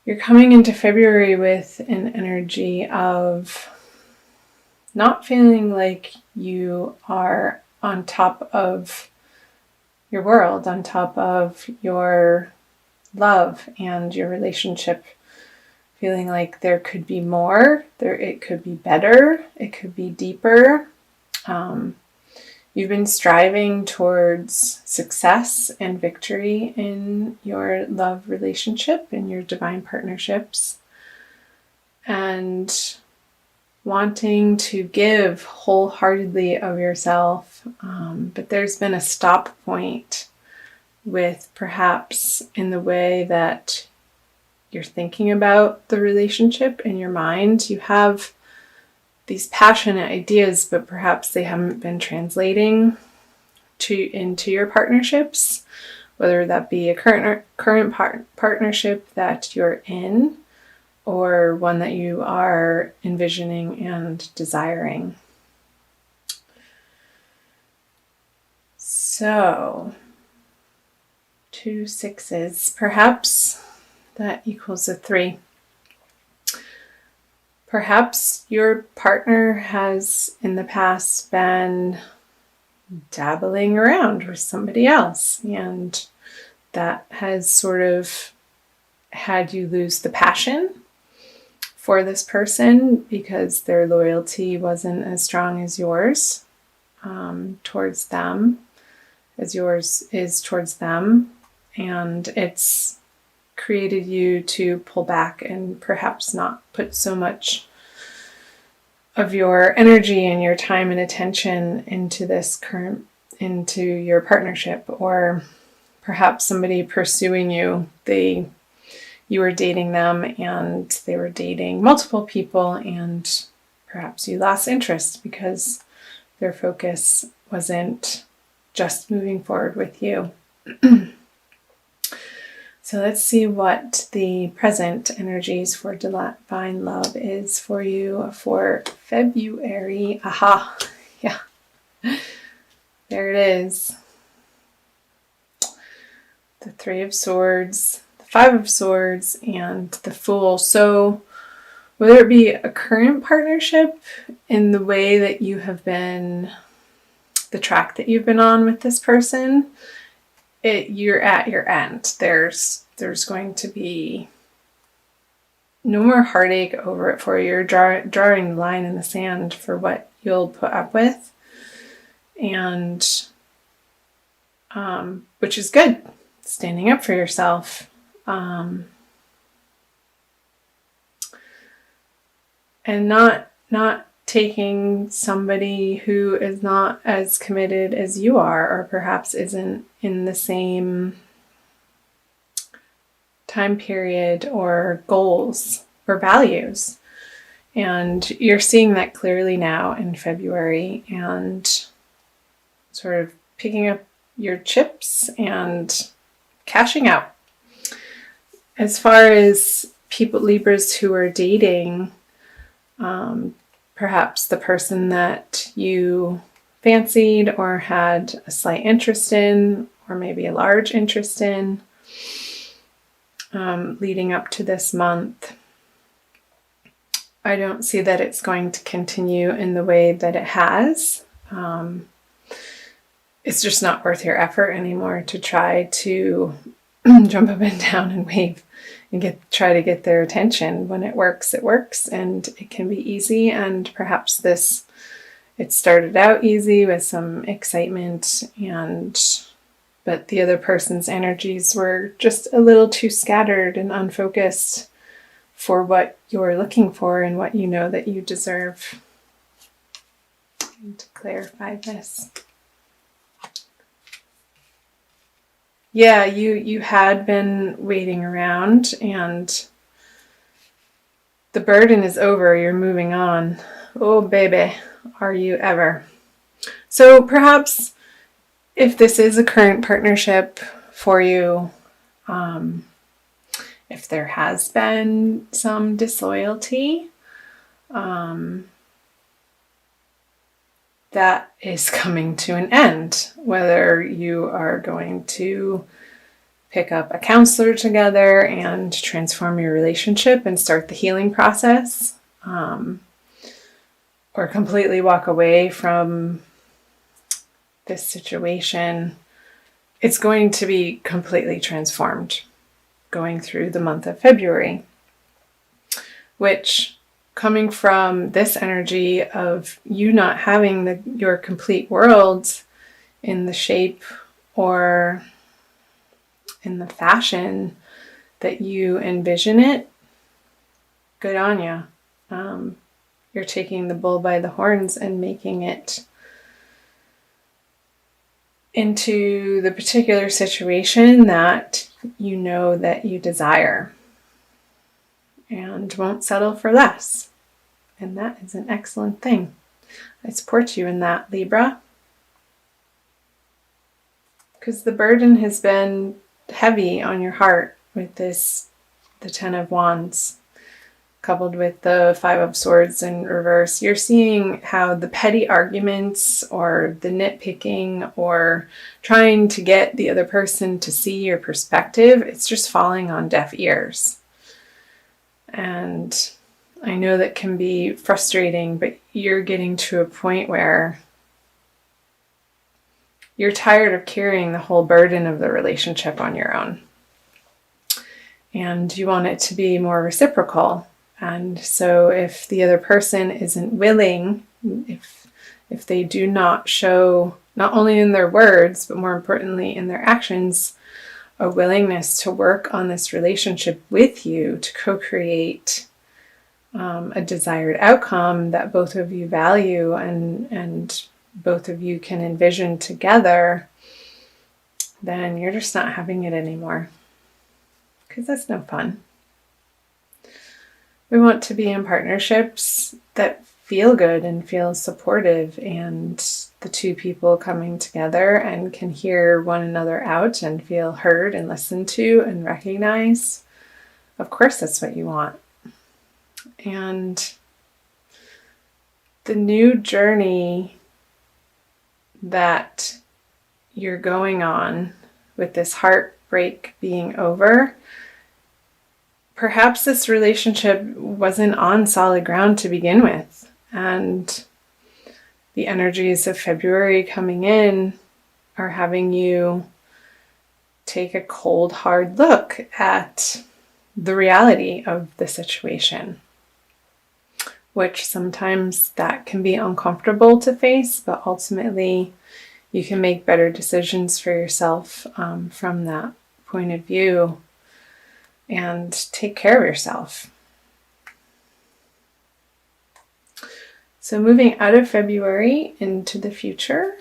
You're coming into February with an energy of not feeling like you are on top of your world, on top of your love and your relationship, feeling like there could be more, it could be better, it could be deeper. You've been striving towards success and victory in your love relationship, in your divine partnerships, and wanting to give wholeheartedly of yourself. But there's been a stop point with perhaps in the way that you're thinking about the relationship in your mind. You have these passionate ideas, but perhaps they haven't been translating into your partnerships, whether that be a current partnership that you're in or one that you are envisioning and desiring. So 2 6s, perhaps that equals a 3. Perhaps your partner has in the past been dabbling around with somebody else, and that has sort of had you lose the passion for this person because their loyalty wasn't as strong as yours towards them, as yours is towards them. And it's created you to pull back and perhaps not put so much of your energy and your time and attention into your partnership. Or perhaps somebody pursuing you, you were dating them and they were dating multiple people, and perhaps you lost interest because their focus wasn't just moving forward with you. So let's see what the present energies for divine love is for you for February. Aha, yeah, there it is. The 3 of Swords, the 5 of Swords, and the Fool. So whether it be a current partnership in the way that you have been, the track that you've been on with this person, you're at your end. There's going to be no more heartache over it for you. You're drawing the line in the sand for what you'll put up with, and which is good. Standing up for yourself, and not taking somebody who is not as committed as you are, or perhaps isn't in the same time period or goals or values. And you're seeing that clearly now in February and sort of picking up your chips and cashing out. As far as people, Libras who are dating, perhaps the person that you fancied or had a slight interest in, or maybe a large interest in, leading up to this month, I don't see that it's going to continue in the way that it has. It's just not worth your effort anymore to try to jump up and down and wave and try to get their attention. When it works, and it can be easy. And perhaps it started out easy with some excitement, but the other person's energies were just a little too scattered and unfocused for what you're looking for and what you know that you deserve. And to clarify this. Yeah, you had been waiting around, and the burden is over. You're moving on. Oh, baby, are you ever. So perhaps if this is a current partnership for you, if there has been some disloyalty, that is coming to an end. Whether you are going to pick up a counselor together and transform your relationship and start the healing process, or completely walk away from this situation, it's going to be completely transformed going through the month of February, which, coming from this energy of you not having your complete world in the shape or in the fashion that you envision it, good on you. You're taking the bull by the horns and making it into the particular situation that you know that you desire, and won't settle for less. And that is an excellent thing. I support you in that, Libra, because the burden has been heavy on your heart with the Ten of Wands, coupled with the Five of Swords in reverse. You're seeing how the petty arguments or the nitpicking or trying to get the other person to see your perspective, it's just falling on deaf ears. And I know that can be frustrating, but you're getting to a point where you're tired of carrying the whole burden of the relationship on your own. And you want it to be more reciprocal. And so if the other person isn't willing, if they do not show, not only in their words, but more importantly in their actions, a willingness to work on this relationship with you to co-create a desired outcome that both of you value and both of you can envision together, then you're just not having it anymore. Because that's no fun. We want to be in partnerships that feel good and feel supportive, and the two people coming together and can hear one another out and feel heard and listened to and recognized. Of course, that's what you want. And the new journey that you're going on with this heartbreak being over, perhaps this relationship wasn't on solid ground to begin with. And the energies of February coming in are having you take a cold, hard look at the reality of the situation, which sometimes that can be uncomfortable to face, but ultimately you can make better decisions for yourself from that point of view and take care of yourself. So moving out of February into the future,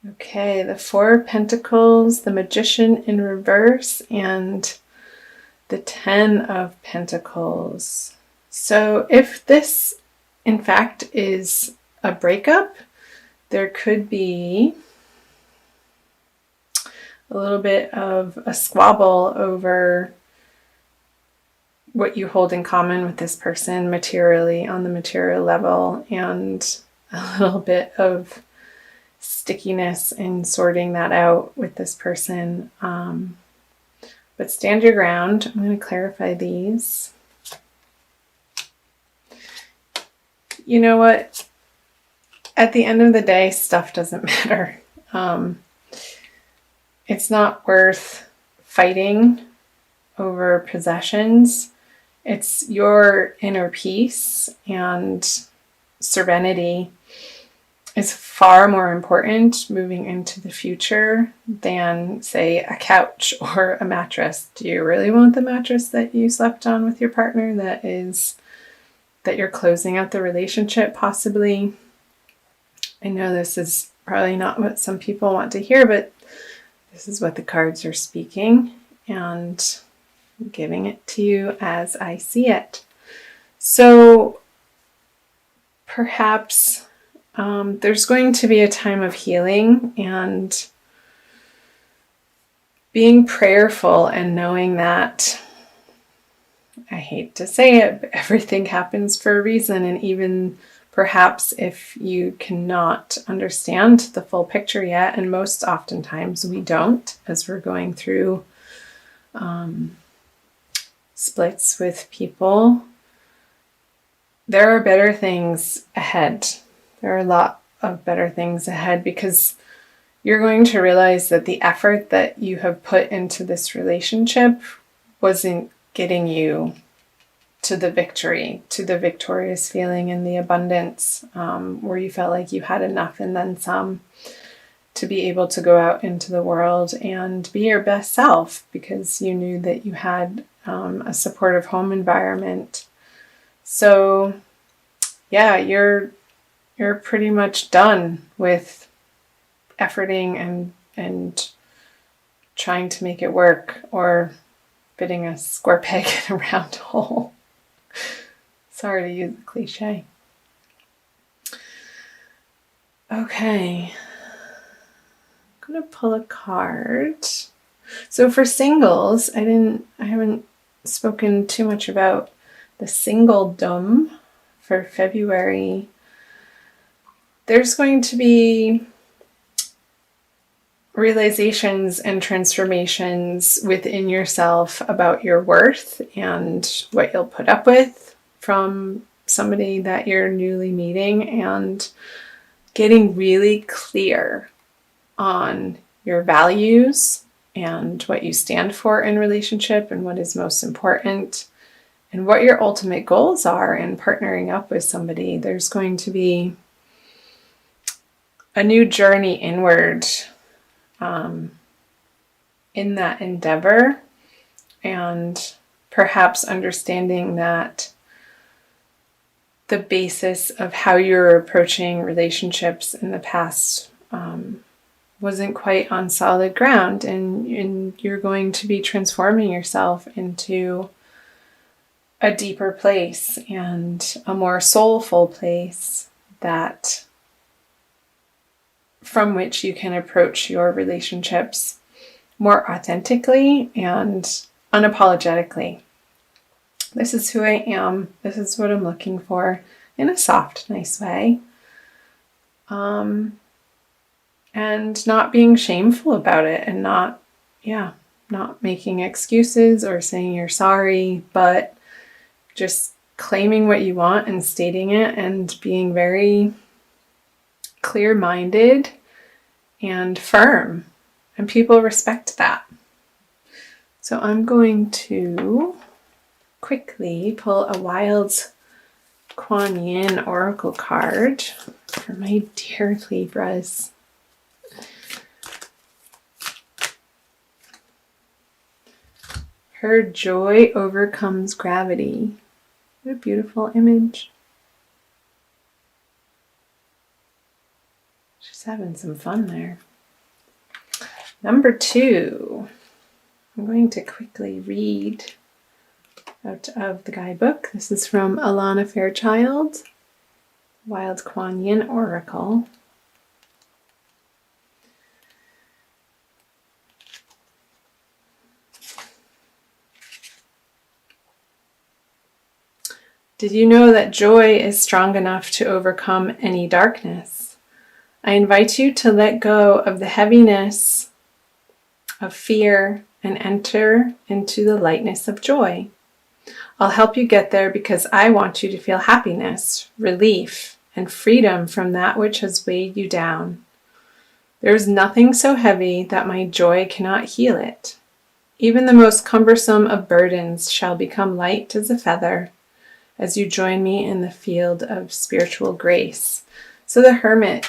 okay, the Four of Pentacles, the Magician in reverse, and the Ten of Pentacles. So if this, in fact, is a breakup, there could be a little bit of a squabble over what you hold in common with this person materially on the material level, and a little bit of stickiness in sorting that out with this person. But stand your ground. I'm going to clarify these. You know what? At the end of the day, stuff doesn't matter. It's not worth fighting over possessions. It's your inner peace and serenity is far more important moving into the future than, say, a couch or a mattress. Do you really want the mattress that you slept on with your partner that you're closing out the relationship possibly? I know this is probably not what some people want to hear, but this is what the cards are speaking, and I'm giving it to you as I see it. So perhaps there's going to be a time of healing and being prayerful and knowing that, I hate to say it, but everything happens for a reason, and even perhaps if you cannot understand the full picture yet, and most oftentimes we don't as we're going through splits with people, there are better things ahead. There are a lot of better things ahead, because you're going to realize that the effort that you have put into this relationship wasn't getting you to the victory, to the victorious feeling and the abundance, where you felt like you had enough and then some to be able to go out into the world and be your best self, because you knew that you had a supportive home environment. So yeah, you're pretty much done with efforting and trying to make it work, or fitting a square peg in a round hole. Sorry to use the cliche. Okay. I'm going to pull a card. So for singles, I haven't spoken too much about the singledom for February. There's going to be realizations and transformations within yourself about your worth and what you'll put up with from somebody that you're newly meeting, and getting really clear on your values and what you stand for in relationship and what is most important and what your ultimate goals are in partnering up with somebody. There's going to be a new journey inward in that endeavor, and perhaps understanding that the basis of how you're approaching relationships in the past wasn't quite on solid ground, and you're going to be transforming yourself into a deeper place and a more soulful place that from which you can approach your relationships more authentically and unapologetically. This is who I am. This is what I'm looking for, in a soft, nice way. And not being shameful about it, and not making excuses or saying you're sorry, but just claiming what you want and stating it, and being very clear-minded and firm. And people respect that. So I'm going to quickly pull a Wild Kuan Yin Oracle card for my dear Libras. Her joy overcomes gravity. What a beautiful image. She's having some fun there. Number 2. I'm going to quickly read out of the guidebook. This is from Alana Fairchild, Wild Kuan Yin Oracle. Did you know that joy is strong enough to overcome any darkness? I invite you to let go of the heaviness of fear and enter into the lightness of joy. I'll help you get there because I want you to feel happiness, relief, and freedom from that which has weighed you down. There is nothing so heavy that my joy cannot heal it. Even the most cumbersome of burdens shall become light as a feather as you join me in the field of spiritual grace. So the Hermit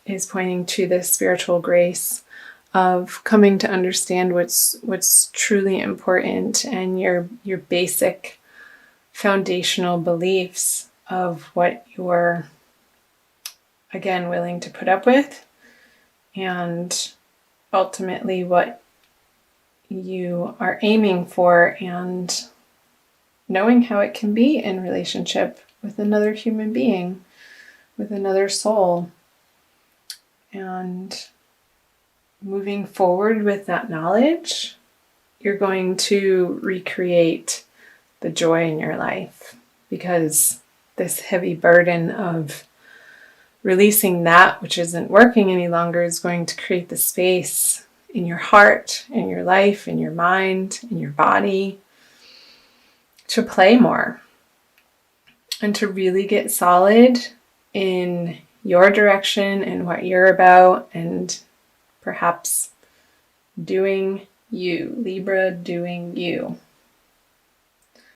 is pointing to this spiritual grace of coming to understand what's truly important, and your basic foundational beliefs of what you're, again, willing to put up with, and ultimately what you are aiming for, and knowing how it can be in relationship with another human being, with another soul, and moving forward with that knowledge, you're going to recreate the joy in your life, because this heavy burden of releasing that which isn't working any longer is going to create the space in your heart, in your life, in your mind, in your body to play more and to really get solid in your direction and what you're about, and perhaps doing you, Libra, doing you.